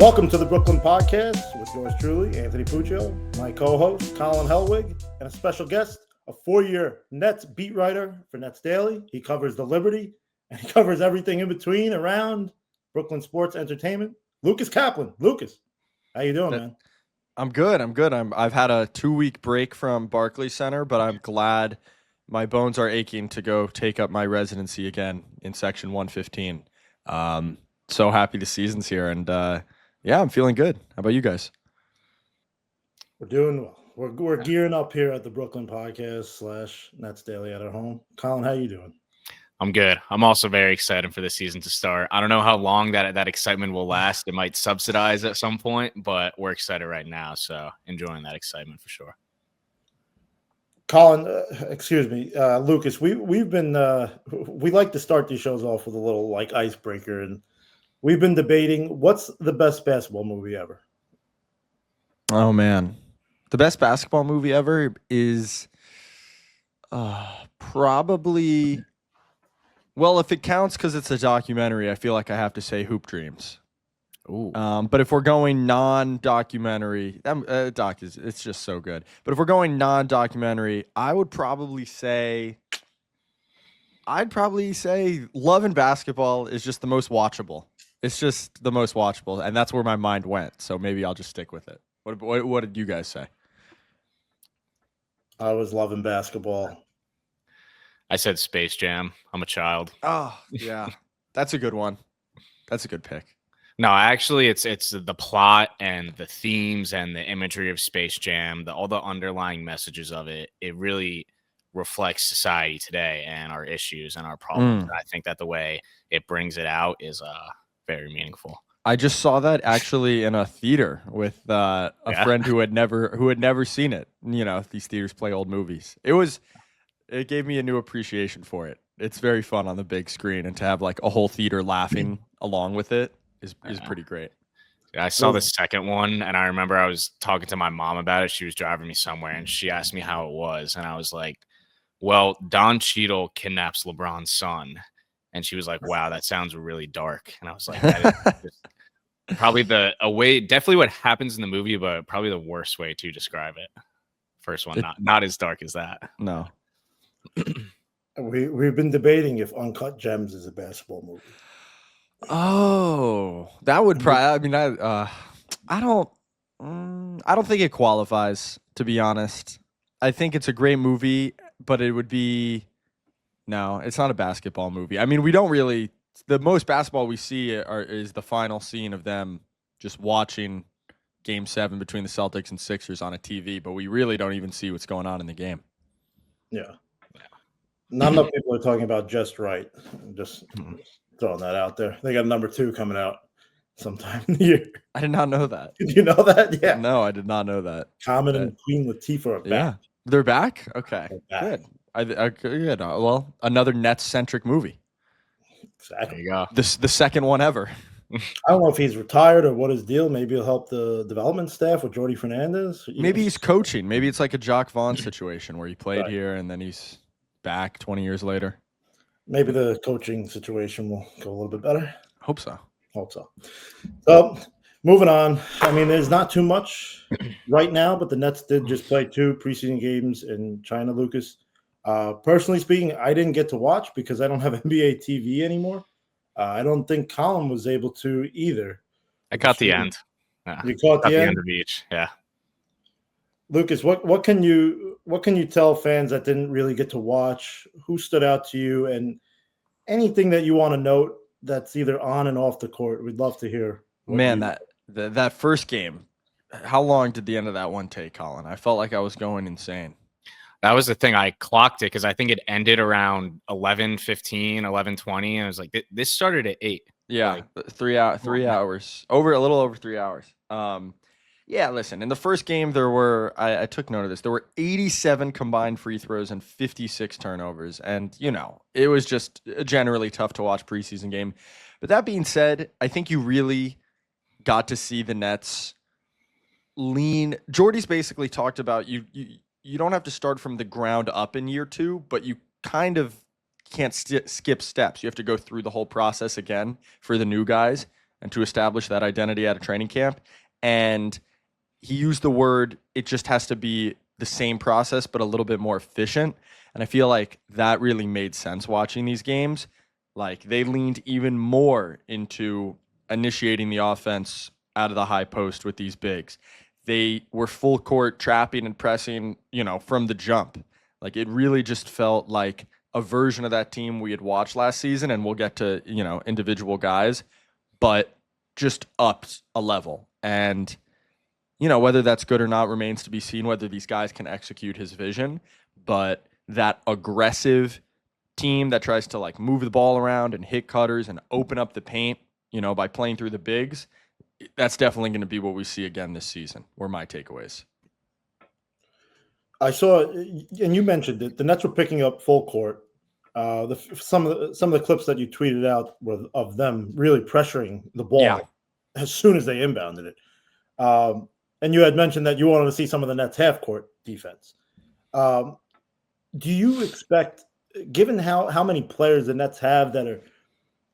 Welcome to the Brooklyn Podcast with yours truly, Anthony Puccio, my co-host, Colin Helwig, and a special guest, a four-year Nets beat writer for NetsDaily. He covers the Liberty, and he covers everything in between around Brooklyn sports entertainment. Lucas Kaplan. Lucas, how you doing, man? I'm good. I've had a 2-week break from Barclays Center, but I'm glad my bones are aching to go take up my residency again in Section 115. So happy the season's here, and yeah, I'm feeling good. How about you guys? We're doing well. We're gearing up here at the Brooklyn Podcast / NetsDaily at our home. Colin, how you doing? I'm good. I'm also very excited for the season to start. I don't know how long that excitement will last. It might subsidize at some point, but we're excited right now, so enjoying that excitement for sure. Colin, excuse me, Lucas. We've been we like to start these shows off with a little like icebreaker, and we've been debating what's the best basketball movie ever. Oh man, the best basketball movie ever is probably. Well, if it counts because it's a documentary, I feel like I have to say Hoop Dreams. Ooh. But if we're going non-documentary, it's just so good. But if we're going non-documentary, I'd probably say Love and Basketball is just the most watchable. It's just the most watchable, and that's where my mind went. So maybe I'll just stick with it. What did you guys say? I was Love and Basketball. I said Space Jam. I'm a child. Oh, yeah. That's a good one. That's a good pick. No, actually, it's the plot and the themes and the imagery of Space Jam, all the underlying messages of it. It really reflects society today and our issues and our problems. And I think that the way it brings it out is very meaningful. I just saw that actually in a theater with a friend who had never seen it. You know, these theaters play old movies. It gave me a new appreciation for it. It's very fun on the big screen, and to have like a whole theater laughing along with it is pretty great. Yeah, I saw the second one, and I remember I was talking to my mom about it. She was driving me somewhere, and she asked me how it was, and I was like, well, Don Cheadle kidnaps LeBron's son. And she was like, wow, that sounds really dark. And I was like, that is just probably definitely what happens in the movie, but probably the worst way to describe it. First one, not as dark as that. No. We've been debating if Uncut Gems is a basketball movie. Oh, that would probably. I mean, I don't think it qualifies, to be honest. I think it's a great movie, but it would be. No, it's not a basketball movie. I mean, we don't really. The most basketball we see is the final scene of them just watching Game 7 between the Celtics and Sixers on a TV, but we really don't even see what's going on in the game. Yeah. Not enough people are talking about Just Right. I'm just throwing that out there. They got number 2 coming out sometime in the year. I did not know that. Did you know that? Yeah. No, I did not know that. Common and Queen Latifah are back. Yeah. They're back? Okay. They're back. Good. Well, another Nets-centric movie. Exactly. There you go. The second one ever. I don't know if he's retired or what his deal. Maybe he'll help the development staff with Jordy Fernandez. Maybe he's coaching. Maybe it's like a Jock Vaughn situation where he played here and then he's back 20 years later. Maybe the coaching situation will go a little bit better. Hope so. So, moving on. I mean, there's not too much right now, but the Nets did just play 2 preseason games in China, Lucas. Personally speaking, I didn't get to watch because I don't have NBA TV anymore. I don't think Colin was able to either. I caught the end. You caught the end of each. Yeah. Lucas, what can you tell fans that didn't really get to watch? Who stood out to you, and anything that you want to note that's either on and off the court? We'd love to hear. Man, that first game. How long did the end of that one take, Colin? I felt like I was going insane. That was the thing. I clocked it because I think it ended around 11:15, 11:20, and I was like, this started at 8. Yeah, like, 3 hours. A little over 3 hours. Yeah, listen, in the first game, I took note of this. There were 87 combined free throws and 56 turnovers. And, it was just a generally tough to watch preseason game. But that being said, I think you really got to see the Nets lean. Jordy's basically talked about you don't have to start from the ground up in year 2, but you kind of can't skip steps. You have to go through the whole process again for the new guys. and to establish that identity at a training camp. And he used the word, it just has to be the same process, but a little bit more efficient. And I feel like that really made sense watching these games. Like they leaned even more into initiating the offense out of the high post with these bigs. They were full court trapping and pressing, from the jump. Like it really just felt like a version of that team we had watched last season, and we'll get to, individual guys, but just upped a level. And, whether that's good or not remains to be seen, whether these guys can execute his vision. But that aggressive team that tries to like move the ball around and hit cutters and open up the paint, by playing through the bigs, that's definitely going to be what we see again this season, were my takeaways. I saw, and you mentioned it, the Nets were picking up full court. Some of the clips that you tweeted out were of them really pressuring the ball as soon as they inbounded it. And you had mentioned that you wanted to see some of the Nets half court defense. Do you expect, given how many players the Nets have that are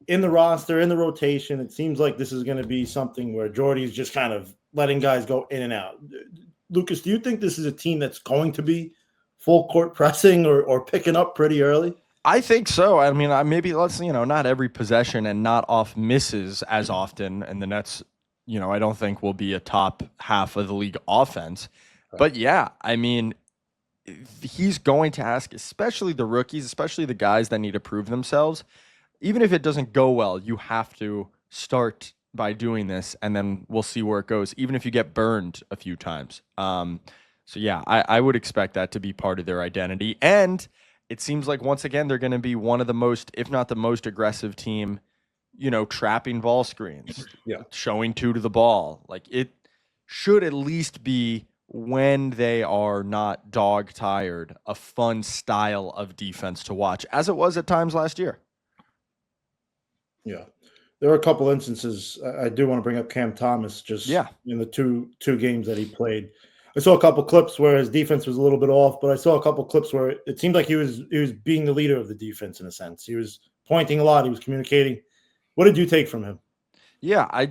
in the roster, in the rotation, it seems like this is going to be something where Jordy's just kind of letting guys go in and out. Lucas, do you think this is a team that's going to be full court pressing or picking up pretty early? I think so. I mean, maybe let's, not every possession and not off misses as often. And the Nets, I don't think will be a top half of the league offense. Right. But yeah, I mean, he's going to ask, especially the rookies, especially the guys that need to prove themselves. Even if it doesn't go well, you have to start by doing this, and then we'll see where it goes, even if you get burned a few times. So yeah, I would expect that to be part of their identity. And it seems like, once again, they're going to be one of the most, if not the most aggressive team, trapping ball screens, showing two to the ball. Like it should at least be, when they are not dog tired, a fun style of defense to watch, as it was at times last year. Yeah. There are a couple instances. I do want to bring up Cam Thomas in the two games that he played. I saw a couple clips where his defense was a little bit off, but I saw a couple clips where it seemed like he was being the leader of the defense in a sense. He was pointing a lot. He was communicating. What did you take from him? Yeah,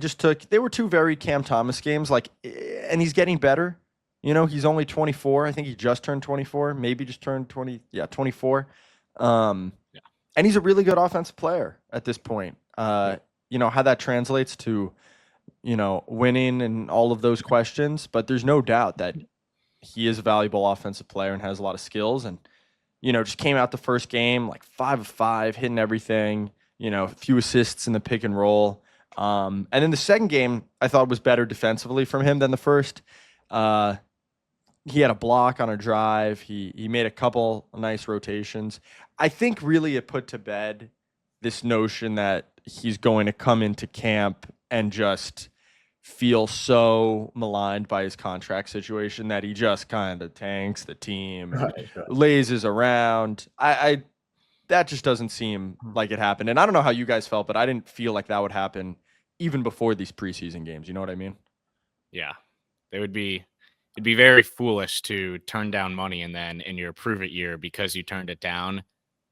they were two very Cam Thomas games, and he's getting better. He's only 24. I think he just turned 24, maybe just turned 20. Yeah, 24. And he's a really good offensive player at this point. How that translates to, winning and all of those questions. But there's no doubt that he is a valuable offensive player and has a lot of skills. And, just came out the first game, 5 of 5, hitting everything, a few assists in the pick and roll. And then the second game, I thought was better defensively from him than the first. He had a block on a drive. He made a couple nice rotations. I think really it put to bed this notion that he's going to come into camp and just feel so maligned by his contract situation that he just kind of tanks the team, lazes around. That just doesn't seem like it happened. And I don't know how you guys felt, but I didn't feel like that would happen even before these preseason games. You know what I mean? Yeah. It'd be very foolish to turn down money and then in your prove it year, because you turned it down,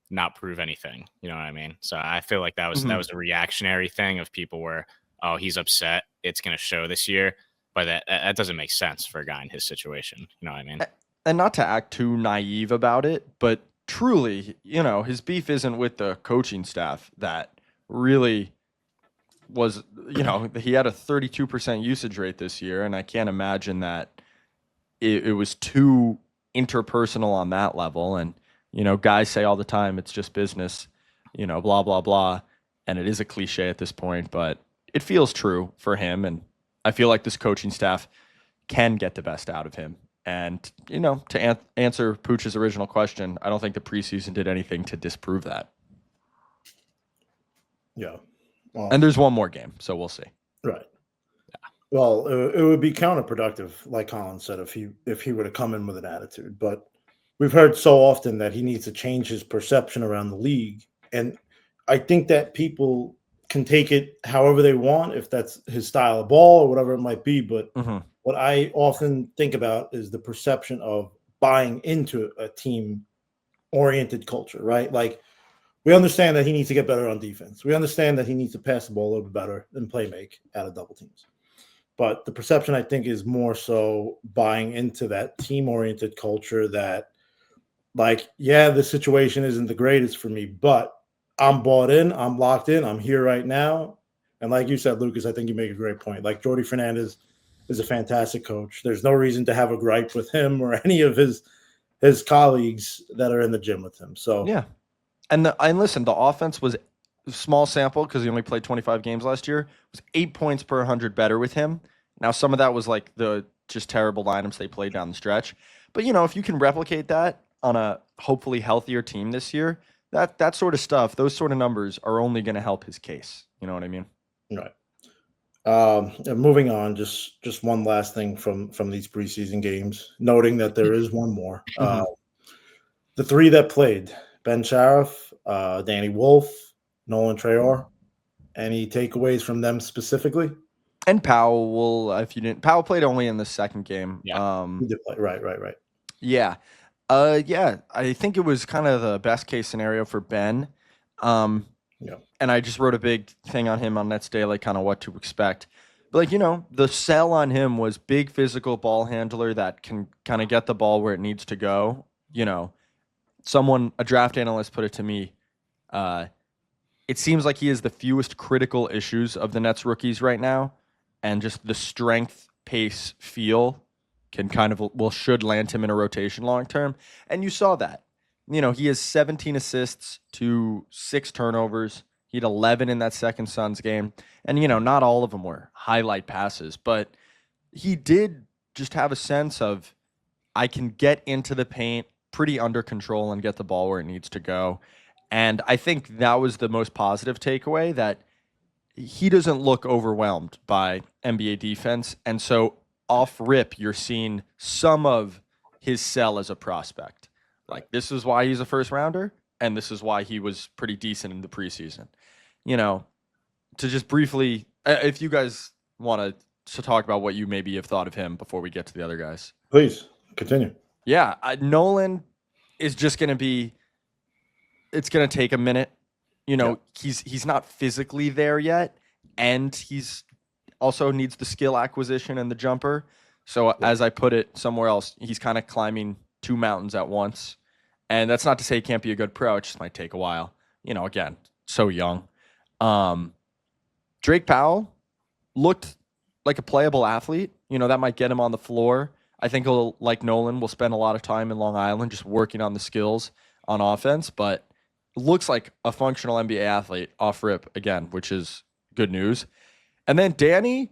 not prove anything. You know what I mean? So I feel like that was a reactionary thing of people where, oh, he's upset, it's going to show this year. But that doesn't make sense for a guy in his situation. You know what I mean? And not to act too naive about it, but truly, his beef isn't with the coaching staff that really was, he had a 32% usage rate this year. And I can't imagine that it was too interpersonal on that level. And, guys say all the time, it's just business, blah, blah, blah. And it is a cliche at this point, but it feels true for him. And I feel like this coaching staff can get the best out of him. And, to answer Pooch's original question, I don't think the preseason did anything to disprove that. Yeah. And there's one more game, so we'll see. Right. Yeah. Well, it would be counterproductive, like Colin said, if he were to come in with an attitude. But we've heard so often that he needs to change his perception around the league. And I think that people can take it however they want, if that's his style of ball or whatever it might be. But what I often think about is the perception of buying into a team-oriented culture, right? Like, we understand that he needs to get better on defense. We understand that he needs to pass the ball a little bit better and play make out of double teams. But the perception, I think, is more so buying into that team-oriented culture that, like, yeah, the situation isn't the greatest for me, but I'm bought in, I'm locked in, I'm here right now. And like you said, Lucas, I think you make a great point. Like, Jordi Fernandez is a fantastic coach. There's no reason to have a gripe with him or any of his colleagues that are in the gym with him. So Yeah. And listen, the offense was small sample because he only played 25 games last year. It was 8 points per 100 better with him. Now, some of that was like the just terrible lineups they played down the stretch. But, if you can replicate that on a hopefully healthier team this year, that sort of stuff, those sort of numbers are only going to help his case. You know what I mean? right. Moving on, just one last thing from these preseason games, noting that there is one more. The three that played, Ben Sharaff, Danny Wolf, Nolan Traore. Any takeaways from them specifically? And Powell, Powell played only in the second game. Yeah. He did play. Right. Yeah. Yeah, I think it was kind of the best case scenario for Ben. Yeah. And I just wrote a big thing on him on NetsDaily, kind of what to expect. But, the sell on him was big physical ball handler that can kind of get the ball where it needs to go. A draft analyst put it to me, it seems like he has the fewest critical issues of the Nets rookies right now. And just the strength, pace, feel can should land him in a rotation long term. And you saw that. He has 17 assists to 6 turnovers. He had 11 in that second Suns game. And, not all of them were highlight passes, but he did just have a sense of, I can get into the paint pretty under control and get the ball where it needs to go. And I think that was the most positive takeaway, that he doesn't look overwhelmed by NBA defense. And so off rip, you're seeing some of his sell as a prospect. Like, this is why he's a first rounder, and this is why he was pretty decent in the preseason. To just briefly, if you guys want to talk about what you maybe have thought of him before we get to the other guys. Please continue. Yeah, Nolan is just going to be, it's going to take a minute. He's not physically there yet, and he's also needs the skill acquisition and the jumper. So as I put it somewhere else, he's kind of climbing 2 mountains at once. And that's not to say he can't be a good pro. It just might take a while. Again, so young. Drake Powell looked like a playable athlete. That might get him on the floor. I think he'll, like Nolan, will spend a lot of time in Long Island just working on the skills on offense, but looks like a functional NBA athlete off rip again, which is good news. And then Danny,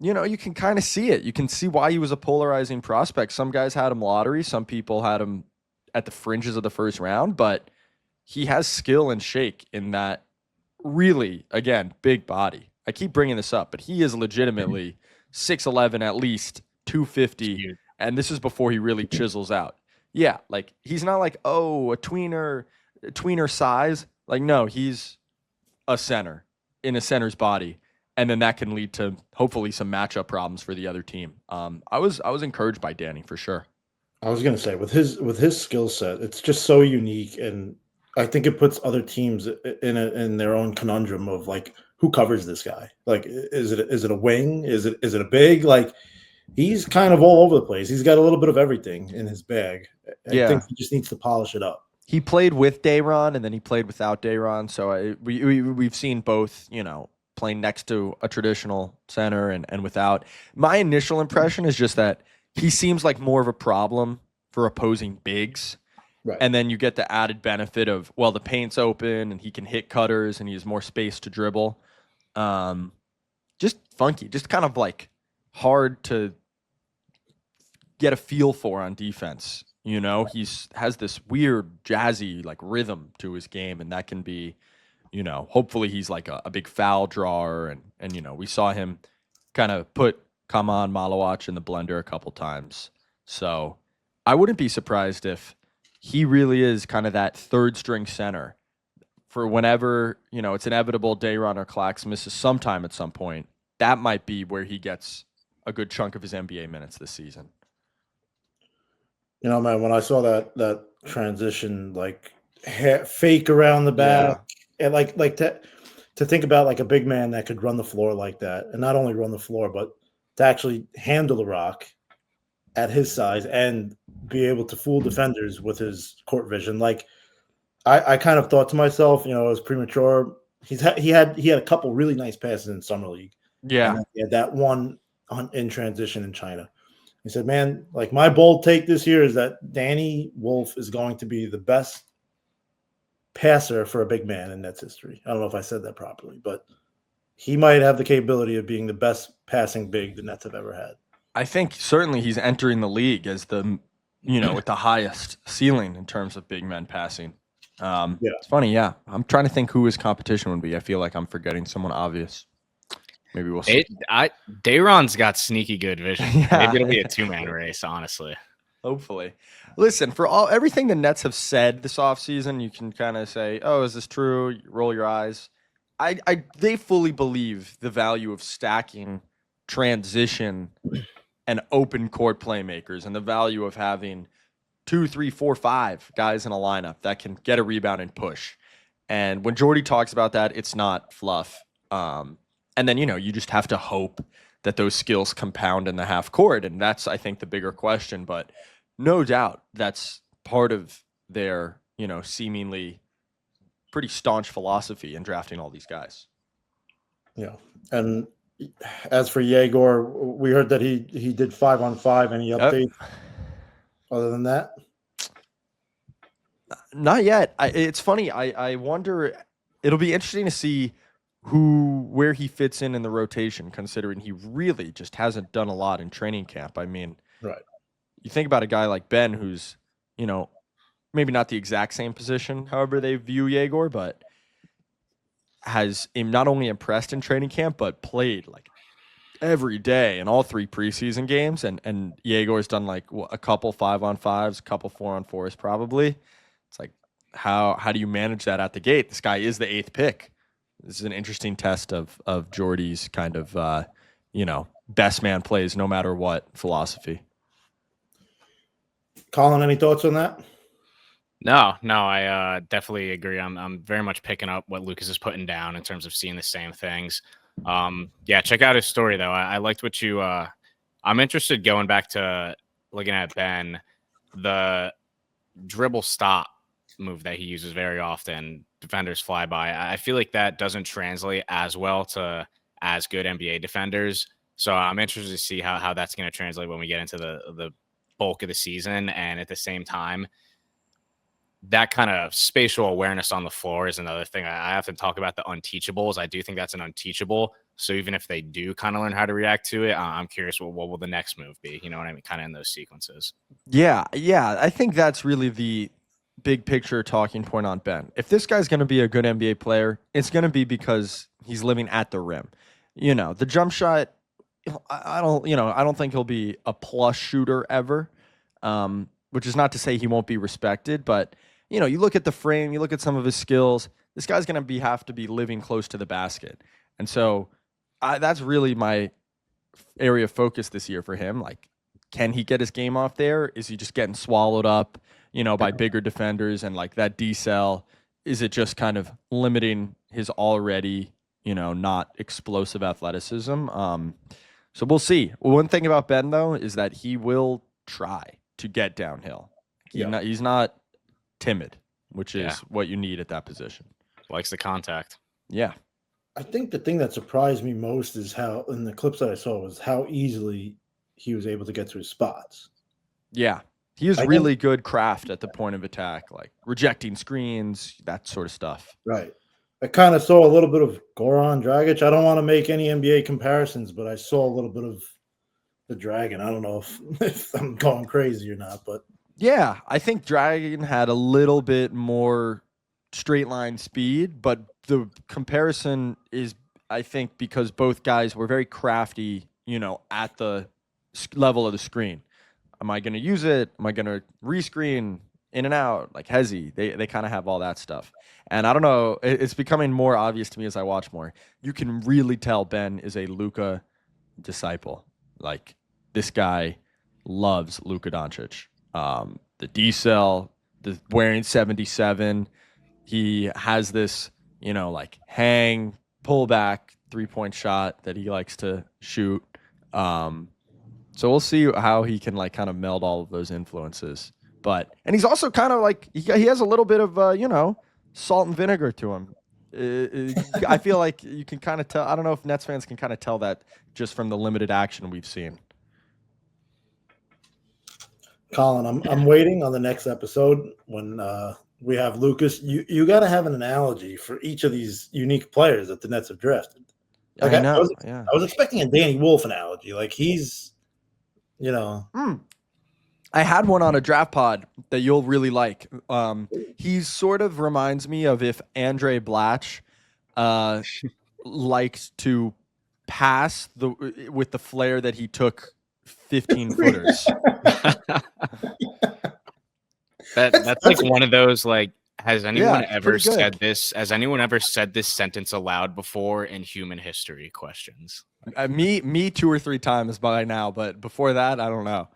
you can kind of see it. You can see why he was a polarizing prospect. Some guys had him lottery. Some people had him at the fringes of the first round, but he has skill and shake in that really, again, big body. I keep bringing this up, but he is legitimately 6'11", at least 250. And this is before he really chisels out. Yeah. Like, he's not like, a tweener size. Like, no, he's a center in a center's body. And then that can lead to hopefully some matchup problems for the other team. I was encouraged by Danny for sure. I was going to say, with his skill set, it's just so unique, and I think it puts other teams in their own conundrum of, like, who covers this guy? Like, is it a wing? Is it a big? Like, he's kind of all over the place. He's got a little bit of everything in his bag. I think he just needs to polish it up. He played with Day'Ron, and then he played without Day'Ron. So we've seen both, playing next to a traditional center and without. My initial impression is just that he seems like more of a problem for opposing bigs. Right. And then you get the added benefit of, well, the paint's open and he can hit cutters and he has more space to dribble. Just funky, just kind of like hard to get a feel for on defense. He's has this weird jazzy like rhythm to his game, and that can be, hopefully he's like a big foul drawer, and we saw him kind of put Kaman Malawach in the blender a couple times. So I wouldn't be surprised if he really is kind of that third string center for whenever, it's inevitable Day'Ron or Clax misses sometime at some point. That might be where he gets a good chunk of his NBA minutes this season. Man, when I saw that transition, like, fake around the back, Yeah. and like to think about like a big man that could run the floor like that, and not only run the floor, but to actually handle the rock at his size and be able to fool defenders with his court vision. Like I kind of thought to myself, it was premature. He had a couple really nice passes in summer league, and Yeah. then he had that one in transition in China. He said, "Man, like my bold take this year is that Danny Wolf is going to be the best passer for a big man in Nets history." I don't know if I said that properly, but he might have the capability of being the best passing big the Nets have ever had. I think certainly he's entering the league as the, with the highest ceiling in terms of big men passing. Yeah. It's funny. Yeah. I'm trying to think who his competition would be. I feel like I'm forgetting someone obvious. Maybe we'll see. Dayron's got sneaky good vision. Yeah. Maybe it'll be a 2-man race, honestly. Hopefully. Listen, for everything the Nets have said this offseason, you can kind of say, oh, is this true? You roll your eyes. They fully believe the value of stacking transition and open court playmakers and the value of having 2, 3, 4, 5 guys in a lineup that can get a rebound and push. And when Jordy talks about that, it's not fluff. And then, you just have to hope that those skills compound in the half court. And that's, I think, the bigger question. But no doubt that's part of their, seemingly pretty staunch philosophy in drafting all these guys. Yeah. And as for Jaoir, we heard that he did 5-on-5. Any updates other than that? Not yet. It's funny. I wonder. It'll be interesting to see where he fits in the rotation, considering he really just hasn't done a lot in training camp. I mean, right. You think about a guy like Ben, who's, maybe not the exact same position, however they view Jaoir, but has not only impressed in training camp, but played like every day in all 3 preseason games. And Jaeger's done like a couple 5-on-5s, a couple 4-on-4s probably. It's like, how do you manage that at the gate? This guy is the 8th pick. This is an interesting test of Jordy's kind of, best man plays no matter what philosophy. Colin, any thoughts on that? No, I definitely agree. I'm very much picking up what Lucas is putting down in terms of seeing the same things. Yeah, check out his story though. I liked what you. I'm interested going back to looking at Ben, the dribble stop move that he uses very often. Defenders fly by. I feel like that doesn't translate as well to as good NBA defenders. So I'm interested to see how that's going to translate when we get into the bulk of the season. And at the same time, that kind of spatial awareness on the floor is another thing. I have to talk about the unteachables. I do think that's an unteachable. So even if they do kind of learn how to react to it, I'm curious what will the next move be? You know what I mean? Kind of in those sequences. Yeah. I think that's really the big picture talking point on Ben. If this guy's going to be a good NBA player, it's going to be because he's living at the rim. The jump shot, I don't think he'll be a plus shooter ever, which is not to say he won't be respected, but you look at the frame, you look at some of his skills, this guy's going to have to be living close to the basket. And so that's really my area of focus this year for him. Like, can he get his game off there? Is he just getting swallowed up, by bigger defenders and like that decel? Is it just kind of limiting his already, not explosive athleticism? So we'll see. One thing about Ben though, is that he will try to get downhill. He's not timid, which is what you need at that position. Likes the contact. Yeah. I think the thing that surprised me most is how, in the clips that I saw, was how easily he was able to get to his spots. Yeah. He has really good craft at the point of attack, like rejecting screens, that sort of stuff. Right. I kind of saw a little bit of Goran Dragic. I don't want to make any NBA comparisons, but I saw a little bit of the Dragon. I don't know if I'm going crazy or not, but yeah, I think Dragon had a little bit more straight line speed, but the comparison is, I think, because both guys were very crafty, at the level of the screen. Am I going to use it? Am I going to rescreen in and out? Like Hezi, they kind of have all that stuff. And I don't know, it's becoming more obvious to me as I watch more. You can really tell Ben is a Luka disciple. Like, this guy loves Luka Doncic. The decel, wearing 77. He has this, like hang, pull back 3-point shot that he likes to shoot. So we'll see how he can like kind of meld all of those influences. And he's also kind of like he has a little bit of salt and vinegar to him. I feel like you can kind of tell. I don't know if Nets fans can kind of tell that just from the limited action we've seen. Colin, I'm waiting on the next episode when we have Lucas. You got to have an analogy for each of these unique players that the Nets have drafted. Like I know. I was expecting a Danny Wolf analogy. Like he's, I had one on a draft pod that you'll really like. He sort of reminds me of if Andre Blatch liked to pass with the flair that he took 15 footers. That's like one of those like. Has anyone ever pretty good. said this? Has anyone ever said this sentence aloud before in human history? Questions. Me 2 or 3 times by now, but before that, I don't know.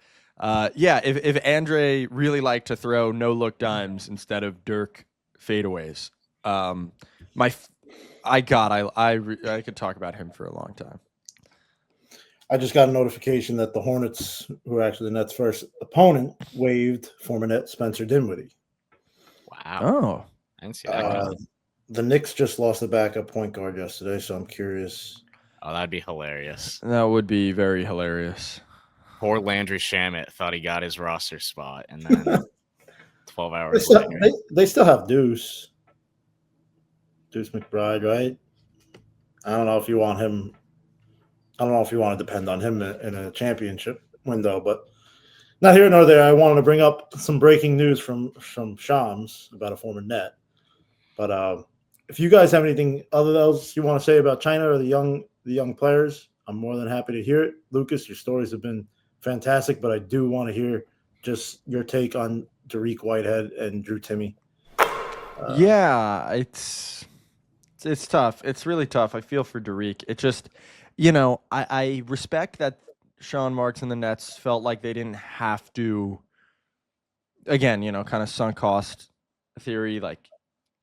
If Andre really liked to throw no look dimes instead of Dirk fadeaways, I could talk about him for a long time. I just got a notification that the Hornets, who are actually the Nets' first opponent, waived former Net Spencer Dinwiddie. Wow. Oh, I didn't see that. The Knicks just lost the backup point guard yesterday, so I'm curious. Oh, that'd be hilarious. That would be very hilarious. Poor Landry Shamet thought he got his roster spot, and then 12 hours later. later. They still have Deuce McBride, right? I don't know if you want him. I don't know if you want to depend on him in a championship window, but not here nor there. I wanted to bring up some breaking news from Shams about a former Net. But if you guys have anything else you want to say about China or the young players, I'm more than happy to hear it. Lucas, your stories have been fantastic, but I do want to hear just your take on Dariq Whitehead and Drew Timme. It's tough. It's really tough. I feel for Dariq. It just, I respect that Sean Marks and the Nets felt like they didn't have to, again, kind of sunk cost theory. Like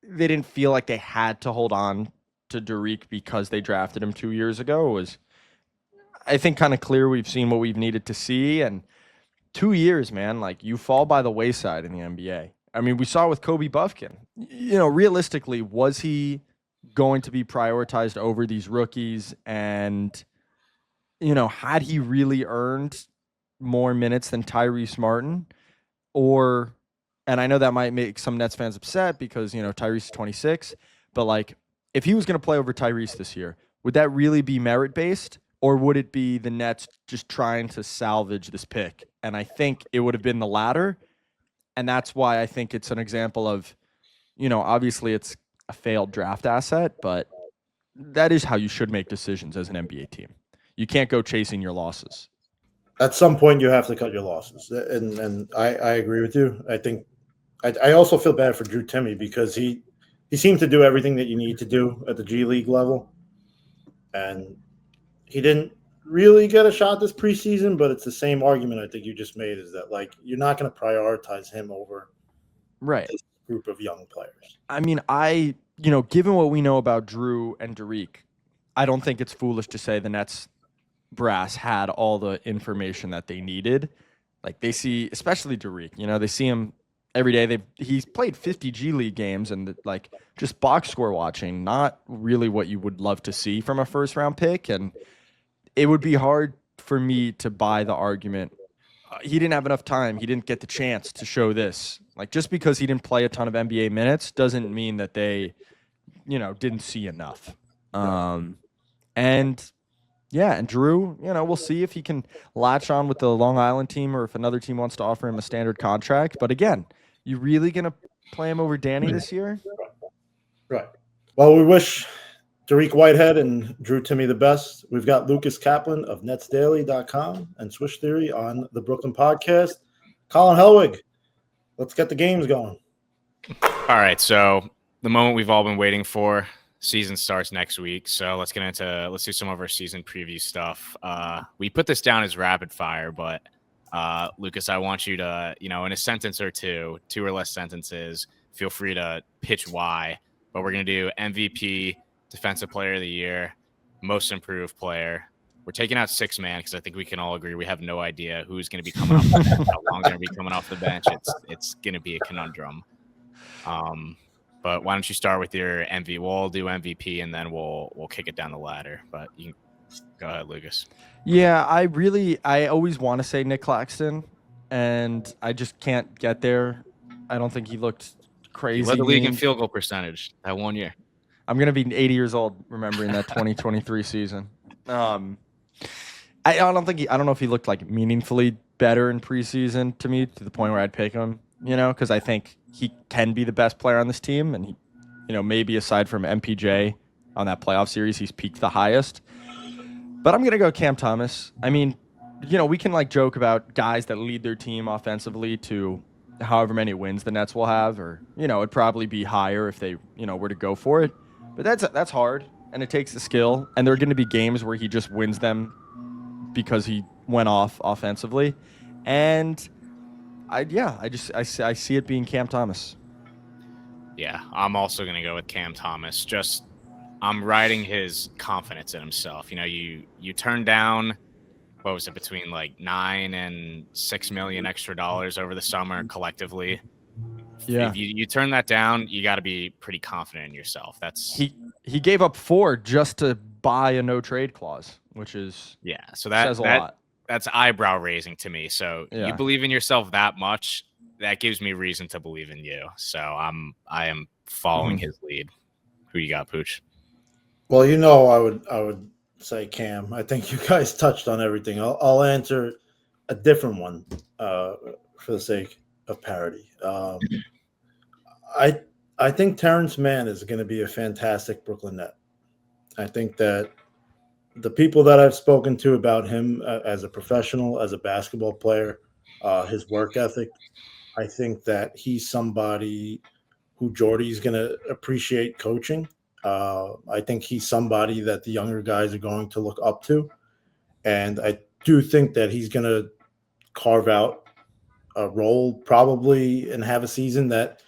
they didn't feel like they had to hold on to Dariq because they drafted him 2 years ago. It was, I think, kind of clear we've seen what we've needed to see. And 2 years, man, like you fall by the wayside in the NBA. I mean, we saw with Kobe Buffkin, realistically, was he going to be prioritized over these rookies? And, had he really earned more minutes than Tyrese Martin? And I know that might make some Nets fans upset because, Tyrese is 26, but like if he was going to play over Tyrese this year, would that really be merit-based? Or would it be the Nets just trying to salvage this pick? And I think it would have been the latter. And that's why I think it's an example of, obviously it's a failed draft asset, but that is how you should make decisions as an NBA team. You can't go chasing your losses. At some point, you have to cut your losses. And I agree with you. I think I also feel bad for Drew Timme because he seemed to do everything that you need to do at the G League level. And he didn't really get a shot this preseason, but it's the same argument I think you just made is that, like, you're not going to prioritize him over this group of young players. I mean, given what we know about Drew and Dariq, I don't think it's foolish to say the Nets brass had all the information that they needed. Like, they see, especially Dariq, they see him every day. He's played 50 G League games, and like just box score watching, not really what you would love to see from a first round pick. And it would be hard for me to buy the argument. He didn't have enough time. He didn't get the chance to show this. Like, just because he didn't play a ton of NBA minutes doesn't mean that they, didn't see enough. And Drew, we'll see if he can latch on with the Long Island team or if another team wants to offer him a standard contract. But again, you really going to play him over Danny this year? Right. Well, we wish Dariq Whitehead and Drew Timme the best. We've got Lucas Kaplan of NetsDaily.com and Swish Theory on the Brooklyn podcast. Colin Helwig, let's get the games going. All right, so the moment we've all been waiting for. Season starts next week, so let's do some of our season preview stuff. We put this down as rapid fire, but Lucas, I want you to, in a sentence or two or less sentences, feel free to pitch why. But we're going to do MVP, Defensive Player of the Year, Most Improved Player. We're taking out six man because I think we can all agree we have no idea who's going to be coming off the bench, how long they're going to be coming off the bench. It's going to be a conundrum. But why don't you start with your MVP? We'll all do MVP and then we'll kick it down the ladder. But you can go ahead, Lucas. Yeah, I always want to say Nick Claxton, and I just can't get there. I don't think he looked crazy. He led the league in field goal percentage that 1 year. I'm going to be 80 years old remembering that 2023 season. I don't know if he looked like meaningfully better in preseason to me, to the point where I'd pick him, because I think he can be the best player on this team, and he, maybe aside from MPJ on that playoff series, he's peaked the highest. But I'm going to go Cam Thomas. I mean, we can joke about guys that lead their team offensively to however many wins the Nets will have, or, it'd probably be higher if they, were to go for it. But that's hard, and it takes the skill, and there are going to be games where he just wins them because he went off offensively. And I see it being Cam Thomas. Yeah, I'm also going to go with Cam Thomas. I'm riding his confidence in himself. You turn down, what was it, between $9 and $6 million extra dollars over the summer collectively. Yeah. If you turn that down, you got to be pretty confident in yourself. He gave up 4 just to buy a no trade clause, which is so says a lot. That's eyebrow raising to me. So you believe in yourself that much, that gives me reason to believe in you. So I am following his lead. Who you got, Pooch? Well, I would say Cam. I think you guys touched on everything. I'll answer a different one for the sake of parity. I think Terrence Mann is going to be a fantastic Brooklyn Net. I think that the people that I've spoken to about him as a professional, as a basketball player, his work ethic, I think that he's somebody who Jordy's going to appreciate coaching. I think he's somebody that the younger guys are going to look up to. And I do think that he's going to carve out a role probably and have a season that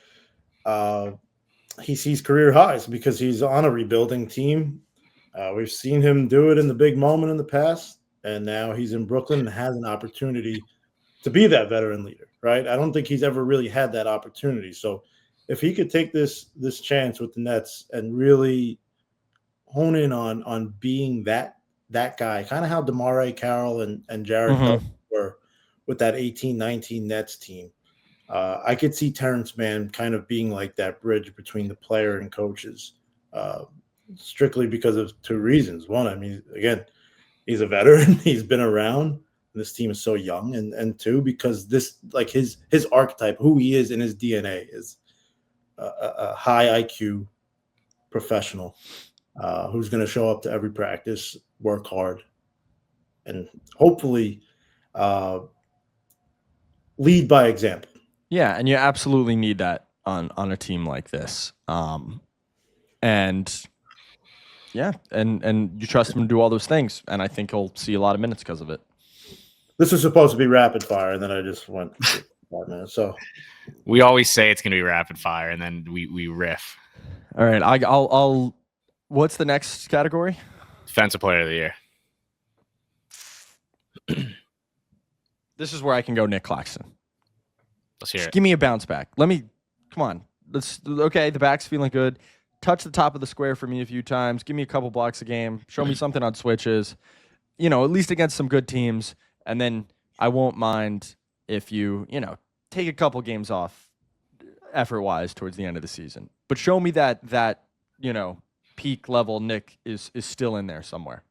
he sees career highs because he's on a rebuilding team. We've seen him do it in the big moment in the past, and now he's in Brooklyn and has an opportunity to be that veteran leader, right? I don't think he's ever really had that opportunity. So if he could take this chance with the Nets and really hone in on being that guy, kind of how DeMarais Carroll and Jared were with that 18-19 Nets team, I could see Terrence Mann kind of being like that bridge between the player and coaches, strictly because of 2 reasons. One, I mean, again, he's a veteran. He's been around. This team is so young. And 2, because this, his archetype, who he is in his DNA, is a high IQ professional who's going to show up to every practice, work hard, and hopefully lead by example. Yeah, and you absolutely need that on a team like this. And you trust him to do all those things, and I think he'll see a lot of minutes because of it. This was supposed to be rapid fire, and then I just went 5 minutes. So we always say it's going to be rapid fire, and then we riff. All right, I'll. What's the next category? Defensive Player of the Year. This is where I can go Nick Claxton. Let's hear it. Give me a bounce back. Come on. Okay, the back's feeling good. Touch the top of the square for me a few times. Give me a couple blocks a game. Show me something on switches. At least against some good teams. And then I won't mind if you, take a couple games off effort-wise towards the end of the season. But show me that peak level Nick is still in there somewhere.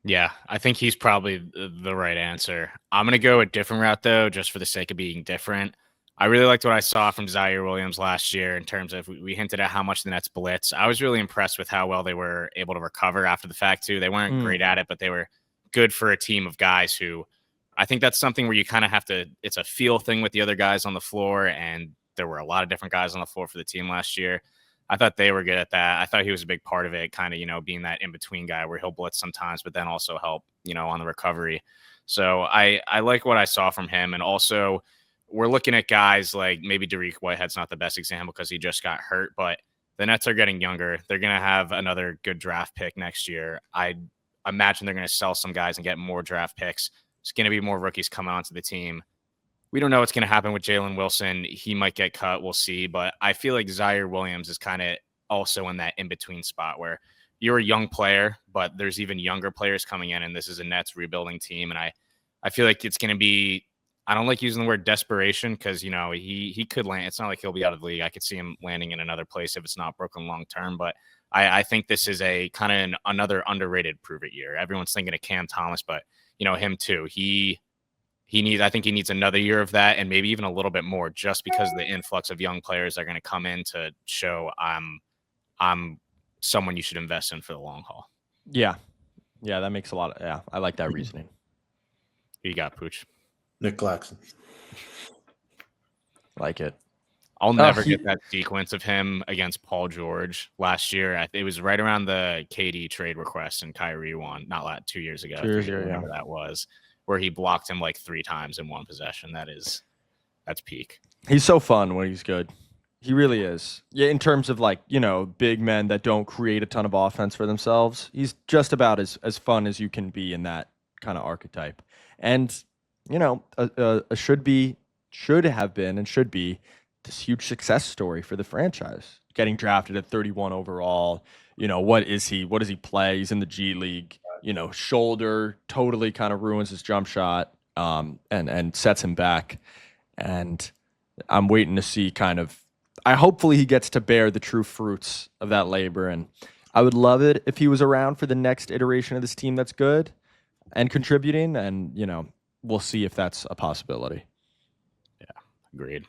Yeah, I think he's probably the right answer. I'm going to go a different route, though, just for the sake of being different. I really liked what I saw from Jaoir Williams last year in terms of we hinted at how much the Nets blitz. I was really impressed with how well they were able to recover after the fact, too. They weren't great at it, but they were good for a team of guys who I think that's something where you kind of have to – it's a feel thing with the other guys on the floor, and there were a lot of different guys on the floor for the team last year. I thought they were good at that. I thought he was a big part of it, kind of, being that in-between guy where he'll blitz sometimes, but then also help, on the recovery. So I like what I saw from him. And also, we're looking at guys like maybe Dariq Whitehead's not the best example because he just got hurt, but the Nets are getting younger. They're going to have another good draft pick next year. I imagine they're going to sell some guys and get more draft picks. There's going to be more rookies coming onto the team. We don't know what's going to happen with Jalen Wilson. He might get cut. We'll see. But I feel like Zaire Williams is kind of also in that in-between spot where you're a young player, but there's even younger players coming in, and this is a Nets rebuilding team. And I feel like it's going to be, I don't like using the word desperation because, you know, he could land. It's not like he'll be out of the league. I could see him landing in another place if it's not broken long-term. But I think this is a kind of another underrated prove-it year. Everyone's thinking of Cam Thomas, but, you know, him too. I think he needs another year of that and maybe even a little bit more just because of the influx of young players that are going to come in to show I'm someone you should invest in for the long haul. Yeah. Yeah, that makes a lot of, yeah, I like that reasoning. Who you got, Pooch? Nick Claxton. Like it. I'll never get that sequence of him against Paul George last year. It was right around the KD trade request and Kyrie won, not 2 years ago. 2 years ago, whatever that was, where he blocked him like 3 times in one possession. That's peak. He's so fun when he's good. He really is. Yeah, in terms of like, you know, big men that don't create a ton of offense for themselves, he's just about as fun as you can be in that kind of archetype. And, you know, should have been and should be this huge success story for the franchise. Getting drafted at 31 overall, you know, what does he play? He's in the G League, you know, shoulder totally kind of ruins his jump shot and sets him back. And I'm waiting to see hopefully he gets to bear the true fruits of that labor. And I would love it if he was around for the next iteration of this team that's good and contributing. And, you know, we'll see if that's a possibility. Yeah, agreed.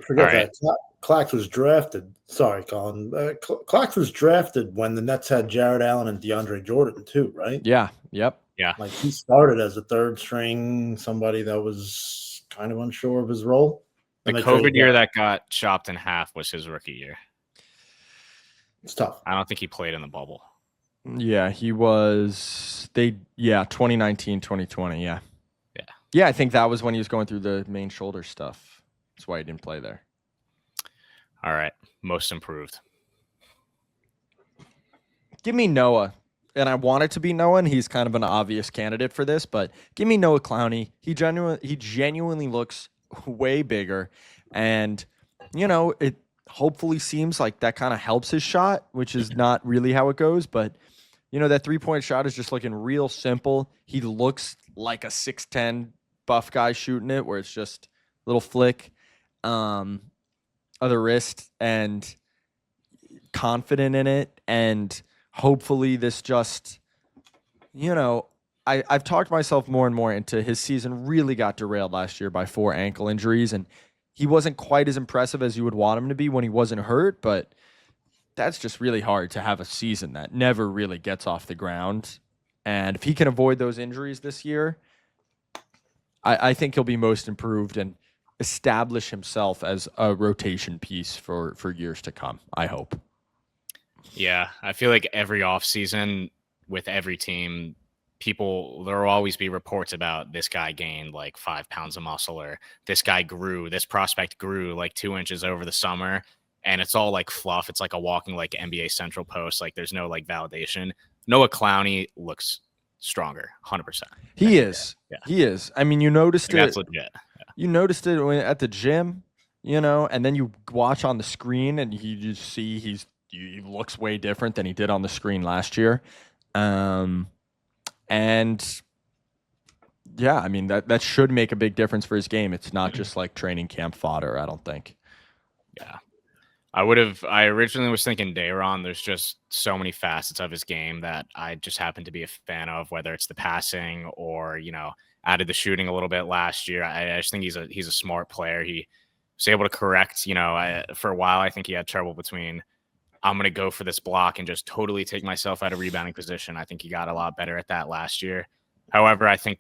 Forget that. Clax was drafted. Sorry, Colin. Clax was drafted when the Nets had Jared Allen and DeAndre Jordan too, right? Yeah. Yep. Yeah. Like he started as a third string, somebody that was kind of unsure of his role. The COVID year that got chopped in half was his rookie year. It's tough. I don't think he played in the bubble. Yeah, he was. 2019, 2020. Yeah. Yeah. Yeah, I think that was when he was going through the main shoulder stuff. That's why he didn't play there. All right. Most improved. Give me Noah. And I want it to be Noah, and he's kind of an obvious candidate for this, but give me Noah Clowney. He genuinely looks way bigger. And, you know, it hopefully seems like that kind of helps his shot, which is not really how it goes. But, you know, that 3-point shot is just looking real simple. He looks like a 6'10" buff guy shooting it, where it's just a little flick of the wrist and confident in it. And hopefully this just, you know, I've talked myself more and more into his season really got derailed last year by 4 ankle injuries, and he wasn't quite as impressive as you would want him to be when he wasn't hurt, but that's just really hard to have a season that never really gets off the ground. And if he can avoid those injuries this year, I think he'll be most improved and establish himself as a rotation piece for years to come, I hope. Yeah, I feel like every offseason with every team, there will always be reports about this guy gained like 5 pounds of muscle, or this prospect grew like 2 inches over the summer, and it's all like fluff. It's like a walking like NBA Central post. Like there's no like validation. Noah Clowney looks stronger, 100%. He is. Yeah. He is. I mean, you noticed it. That's legit. Yeah. You noticed it at the gym, you know, and then you watch on the screen and you just see he looks way different than he did on the screen last year. And yeah, I mean, that should make a big difference for his game. It's not just like training camp fodder, I don't think. Yeah. I originally was thinking Dayron. There's just so many facets of his game that I just happen to be a fan of, whether it's the passing or, you know, added the shooting a little bit last year. I just think he's a smart player. He was able to correct, you know, for a while, I think he had trouble between I'm going to go for this block and just totally take myself out of rebounding position. I think he got a lot better at that last year. However, I think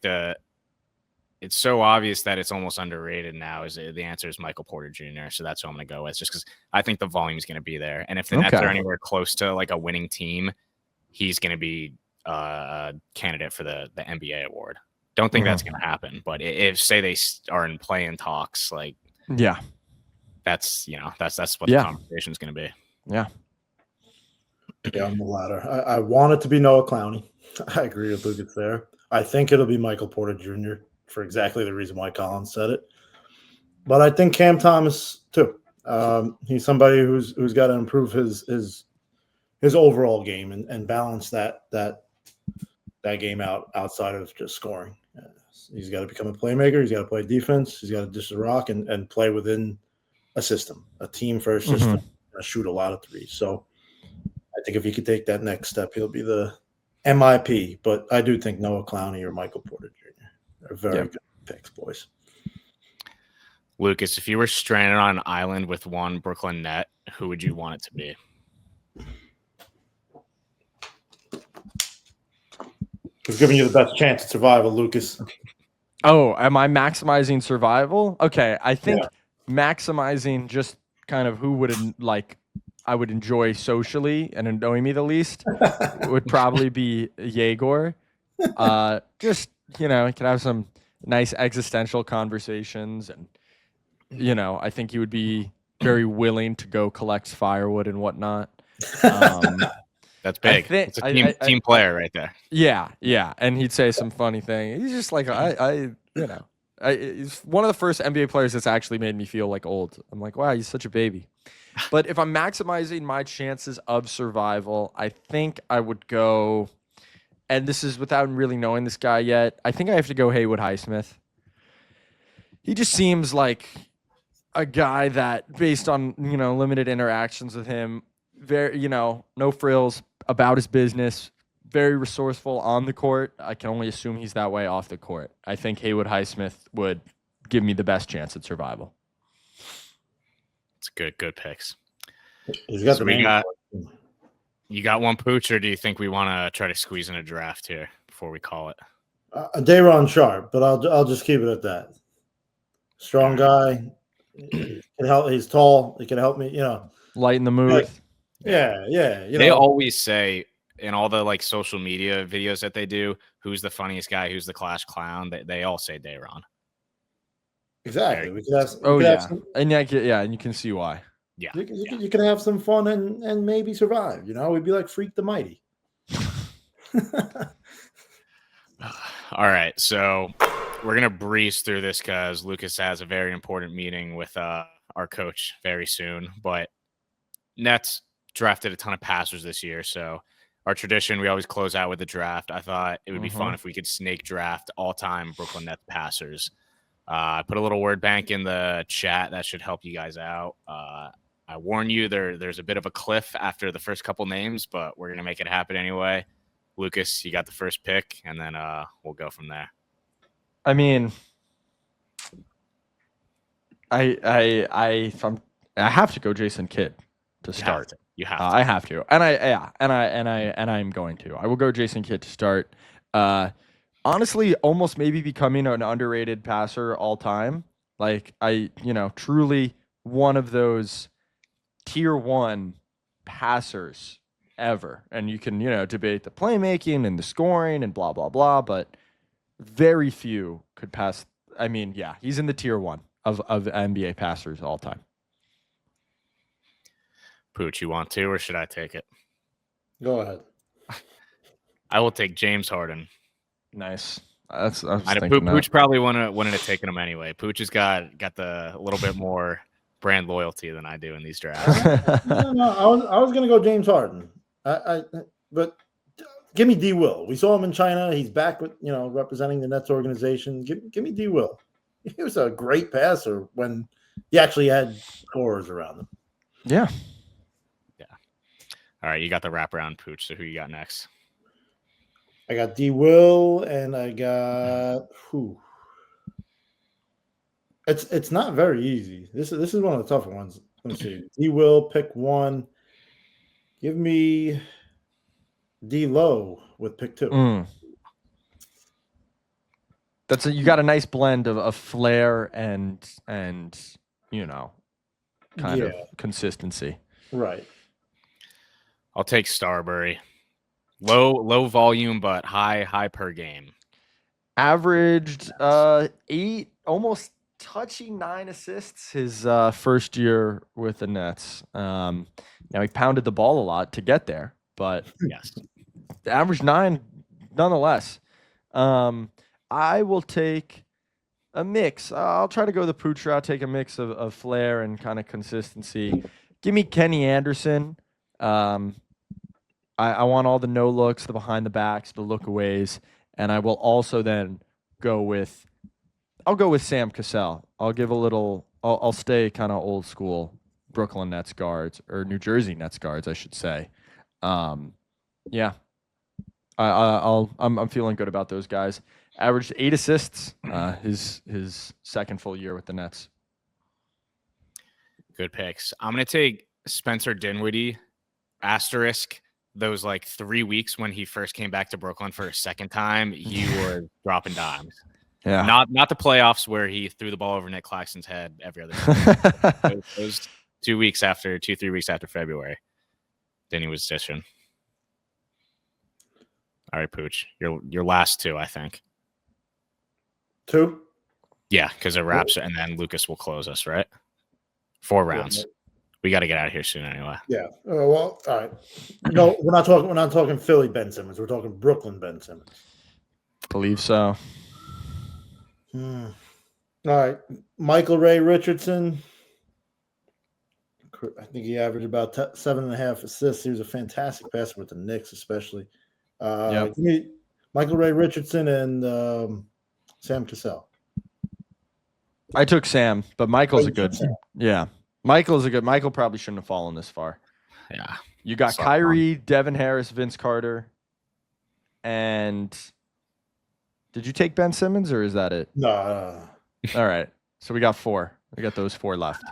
it's so obvious that it's almost underrated now. The answer is Michael Porter Jr. So that's what I'm going to go with, just because I think the volume is going to be there. And if the Nets are anywhere close to like a winning team, he's going to be a candidate for the NBA award. Don't think that's going to happen. But if say they are in play-in talks, like Yeah. that's what the conversation is going to be. Yeah. Yeah, on the latter. I want it to be Noah Clowney. I agree with Lucas there. I think it'll be Michael Porter Jr. for exactly the reason why Colin said it. But I think Cam Thomas too. He's somebody who's got to improve his overall game and balance that game outside of just scoring. He's got to become a playmaker. He's got to play defense. He's got to dish the rock and play within a system, a team first system, shoot a lot of threes. So I think if he could take that next step, he'll be the MIP. But I do think Noah Clowney or Michael Porter Jr. are very good picks, boys. Lucas, if you were stranded on an island with one Brooklyn Net, who would you want it to be? Who's giving you the best chance at survival, Lucas? Oh, am I maximizing survival? Okay, I think maximizing just kind of who would I would enjoy socially and annoy me the least would probably be Jaoir. Just, you know, he could have some nice existential conversations, and I think he would be very willing to go collect firewood and whatnot. That's big. It's a team player right there. Yeah, and he'd say some funny thing. He's just like he's one of the first NBA players that's actually made me feel like old. I'm like, wow, he's such a baby. But if I'm maximizing my chances of survival, I think I would go, and this is without really knowing this guy yet, I think I have to go Haywood Highsmith. He just seems like a guy that, based on, limited interactions with him, very, no frills, about his business, very resourceful on the court. I can only assume he's that way off the court. I think Haywood Highsmith would give me the best chance at survival. It's good picks. He's got you got one Pooch, or do you think we want to try to squeeze in a draft here before we call it? Day'Ron Sharp, but I'll just keep it at that. Strong guy. He can help. He's tall. He can help me. Lighten the mood. Yeah. They always say in all the social media videos that they do, who's the funniest guy, who's the class clown. They all say Day'Ron. Exactly. And you can see why. Yeah. You can have some fun and maybe survive. We'd be like Freak the Mighty. All right, so we're gonna breeze through this because Lucas has a very important meeting with our coach very soon. But Nets drafted a ton of passers this year, so our tradition, we always close out with the draft. I thought it would be fun if we could snake draft all-time Brooklyn Nets passers. I put a little word bank in the chat that should help you guys out. I warn you, there's a bit of a cliff after the first couple names, but we're gonna make it happen anyway. Lucas, you got the first pick, and then we'll go from there. I mean, I have to go Jason Kidd to start. You have to. I have to, and I'm going to. I will go Jason Kidd to start. Honestly, almost maybe becoming an underrated passer all time. Truly one of those tier 1 passers ever. And you can, debate the playmaking and the scoring and blah, blah, blah, but very few could pass. I mean, yeah, he's in the tier 1 of NBA passers all time. Pooch, you want to, or should I take it? Go ahead. I will take James Harden. Nice. Pooch probably wouldn't have taken him anyway. Pooch has got a little bit more brand loyalty than I do in these drafts. No, I was gonna go James Harden. But give me D. Will. We saw him in China. He's back with representing the Nets organization. Give me D. Will. He was a great passer when he actually had scorers around him. Yeah. All right, you got the wraparound, Pooch. So who you got next? I got D. Will, and I got who? It's not very easy. This is one of the tougher ones. Let me see. D. Will, pick one. Give me D. Low with pick 2. You got a nice blend of flair and kind of consistency. Right. I'll take Starbury. Low volume, but high per game. Averaged 8, almost touching 9 assists his first year with the Nets. Now he pounded the ball a lot to get there, but Yes. average 9 nonetheless. I will take a mix. I'll try to go the pooch route, take a mix of flair and kind of consistency. Give me Kenny Anderson. I want all the no looks, the behind the backs, the lookaways, and I will also then go with Sam Cassell. I'll give a little. I'll stay kind of old school Brooklyn Nets guards or New Jersey Nets guards, I should say. Yeah, I'm feeling good about those guys. Averaged 8 assists. His second full year with the Nets. Good picks. I'm gonna take Spencer Dinwiddie. Asterisk. Those like 3 weeks when he first came back to Brooklyn for a second time, you were dropping dimes. Yeah. Not the playoffs where he threw the ball over Nick Claxton's head every other time. those 3 weeks after February, then he was dishing. All right, Pooch, your last 2, I think. 2? Yeah, because it wraps, and then Lucas will close us, right? 4 rounds. We got to get out of here soon anyway. Yeah. Well, all right. No, we're not talking Philly Ben Simmons. We're talking Brooklyn Ben Simmons. Believe so. All right. Michael Ray Richardson. I think he averaged about 7.5 assists. He was a fantastic passer with the Knicks, especially. Give me Michael Ray Richardson and Sam Cassell. I took Sam, but Michael's a good. Sam. Yeah. Michael probably shouldn't have fallen this far. Yeah. You got Kyrie, Devin Harris, Vince Carter, and did you take Ben Simmons or is that it? No. All right. So we got 4. We got those 4 left.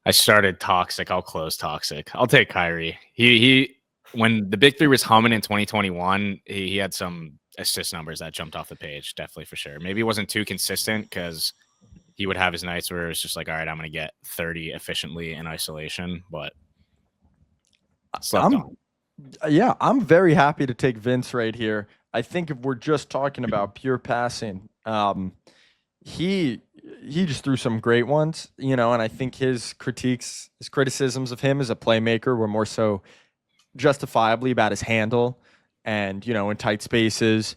I started toxic. I'll close toxic. I'll take Kyrie. He when the big 3 was humming in 2021, he had some assist numbers that jumped off the page, definitely for sure. Maybe it wasn't too consistent because he would have his nights where it was just like, all right, I'm going to get 30 efficiently in isolation, but I'm very happy to take Vince right here. I think if we're just talking about pure passing, he just threw some great ones, and I think his criticisms of him as a playmaker were more so justifiably about his handle and, in tight spaces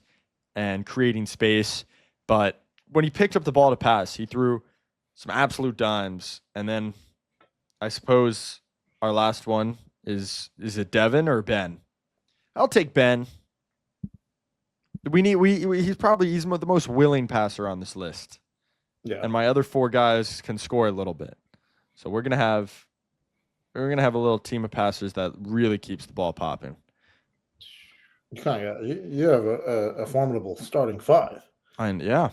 and creating space. But when he picked up the ball to pass, he threw some absolute dimes. And then I suppose our last one is it Devin or Ben? I'll take Ben. He's the most willing passer on this list. Yeah. And my other 4 guys can score a little bit. So we're gonna have a little team of passers that really keeps the ball popping. You have a formidable starting 5. Yeah.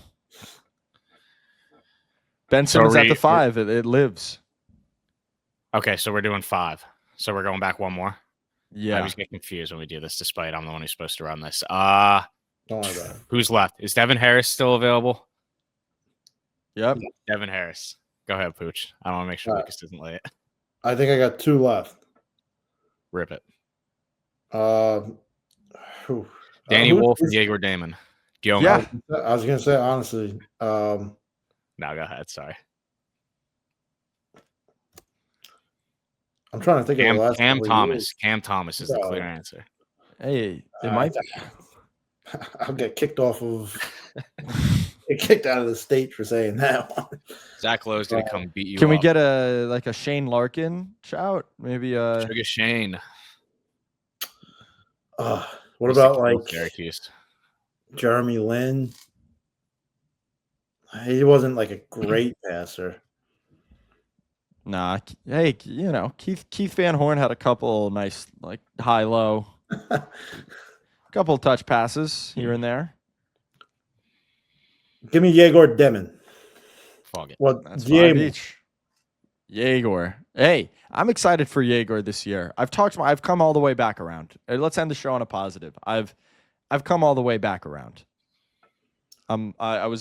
Ben Simmons at the 5. It lives. Okay, so we're doing 5. So we're going back one more. Yeah. I always get confused when we do this, despite I'm the one who's supposed to run this. Don't worry about it. Who's left? Is Devin Harris still available? Yep. Devin Harris. Go ahead, Pooch. I want to make sure Lucas doesn't lay it. I think I got 2 left. Rip it. Danny Wolf and Jaeger Damon. Yeah. I was going to say, honestly. No, go ahead. Sorry. I'm trying to think of the last Cam Thomas. Cam Thomas is the clear answer. Hey, it might be. I'll get kicked off of get kicked out of the state for saying that one. Zach Lowe's gonna come beat you. Can we up. get a Shane Larkin shout? Maybe Sugar Shane. What about like Syracuse? Jeremy Lin? He wasn't like a great passer. Nah. Hey, Keith Van Horn had a couple nice like high-low, couple touch passes here and there. Give me Jaeger Demon. Fog it. Well, That's Palm Beach. Jaeger. Hey, I'm excited for Jaeger this year. I've come all the way back around. Let's end the show on a positive. I've come all the way back around. I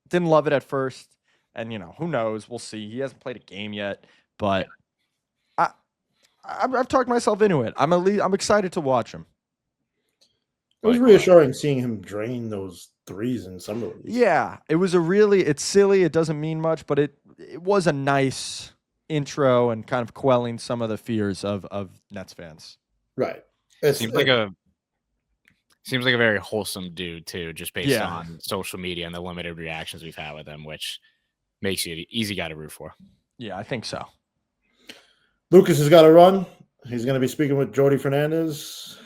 didn't love it at first, and who knows? We'll see. He hasn't played a game yet, but I've talked myself into it. I'm excited to watch him. It was But, reassuring seeing him drain those threes in some of these. Yeah, it was it's silly. It doesn't mean much, but it was a nice intro and kind of quelling some of the fears of Nets fans. Right. seems like a very wholesome dude too, just based Yeah. on social media and the limited reactions we've had with him, which makes you an easy guy to root for. Yeah, I think so. Lucas has got to run. He's going to be speaking with Jordy Fernandez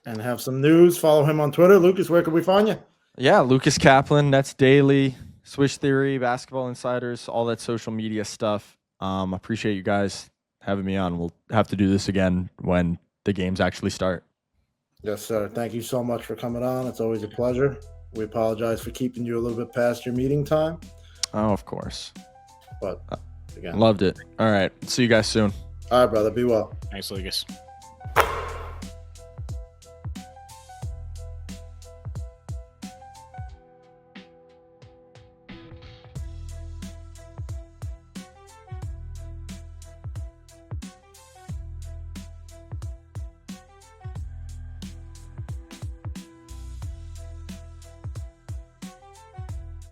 and have some news. Follow him on Twitter. Lucas, where can we find you? Yeah, Lucas Kaplan, NetsDaily, Swish Theory, Basketball Insiders, all that social media stuff. Appreciate you guys having me on. We'll have to do this again when the games actually start. Yes, sir. Thank you so much for coming on. It's always a pleasure. We apologize for keeping you a little bit past your meeting time, Oh, of course. but again, Loved it. All right. See you guys soon. all right, brother. Be well. Thanks, Lucas.